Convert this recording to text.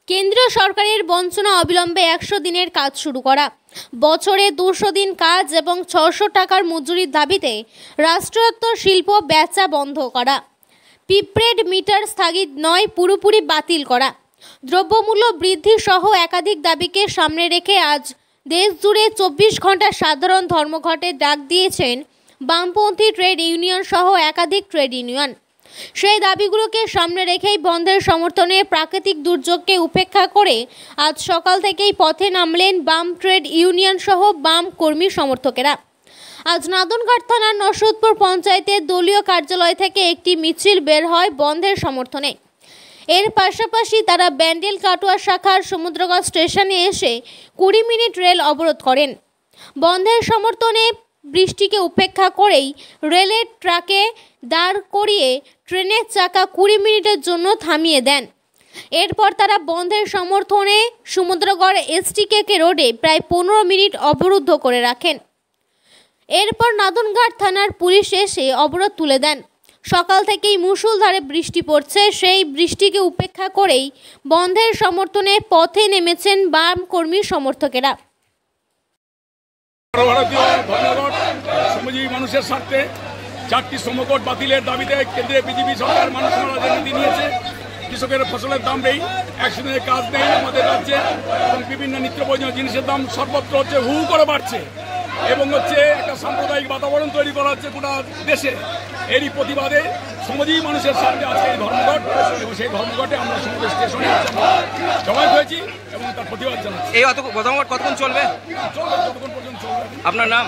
কেন্দ্রীয় সরকারের বঞ্চনা অবিলম্বে 100 দিনের কাজ শুরু করা, বছরে 200 দিন কাজ এবং 600 টাকার মজুরির দাবিতে রাষ্ট্রায়ত্ত শিল্প বেচা বন্ধ করা, প্রিপেড মিটার স্থগিত নয় পুরোপুরি বাতিল করা, দ্রব্যমূল্য বৃদ্ধি সহ একাধিক দাবিকে সামনে রেখে আজ দেশ জুড়ে 24 ঘন্টা সাধারণ ধর্মঘটের ডাক দিয়েছেন বামপন্থী ট্রেড ইউনিয়ন সহ একাধিক ট্রেড ইউনিয়ন। সেই দাবিগুলোকে সামনে রেখেই বন্ধের সমর্থনে প্রাকৃতিক দুর্যোগকে উপেক্ষা করে আজ সকাল থেকেই পথে নামলেন বাম ট্রেড ইউনিয়ন সহ বাম কর্মী সমর্থকেরা। আজ নাদনঘাট থানার নসরুদপুর পঞ্চায়েতের দলীয় কার্যালয় থেকে একটি মিছিল বের হয় বন্ধের সমর্থনে। এর পাশাপাশি তারা ব্যান্ডেল কাটোয়া শাখার সমুদ্রগড় স্টেশনে এসে 20 মিনিট রেল অবরোধ করেন। বন্ধের সমর্থনে বৃষ্টিকে উপেক্ষা করেই রেলের ট্রাকে দাঁড় করিয়ে ট্রেনের চাকা 20 মিনিটের জন্য থামিয়ে দেন। এরপর তারা বন্ধের সমর্থনে সমুদ্রগড় এসটিকে রোডে প্রায় 15 মিনিট অবরুদ্ধ করে রাখেন। এরপর নাদনঘাট থানার পুলিশ এসে অবরোধ তুলে দেন। সকাল থেকেই মুষলধারে বৃষ্টি পড়ছে, সেই বৃষ্টিকে উপেক্ষা করেই বন্ধের সমর্থনে পথে নেমেছেন বাম কর্মী সমর্থকেরা। শ্রমজীবী মানুষের স্বার্থে 4টি শ্রমকোট বাতিলের দাবিতে কেন্দ্রে বিজেপি সরকার মানুষ মারা যে নীতি নিয়েছে। কৃষকের ফসলের দাম নেই, 100 দিনের কাজ নেই আমাদের রাজ্যে, এবং বিভিন্ন নিত্য প্রয়োজনীয় জিনিসের দাম সর্বত্র হু করে বাড়ছে, এবং একটা সাম্প্রদায়িক বাতাবরণ তৈরি করা হচ্ছে গোটা দেশে। এরই প্রতিবাদে শ্রমজীবী মানুষের সামনে আজকে এই ধর্মঘট, এবং সেই ধর্মঘটে আমরা সমুদ্র স্টেশনে জমায়েত হয়েছি এবং তার প্রতিবাদ জানাচ্ছি। এই ধর্মঘট কতক্ষণ চলবে? যতক্ষণ পর্যন্ত চলবে। আপনার নাম?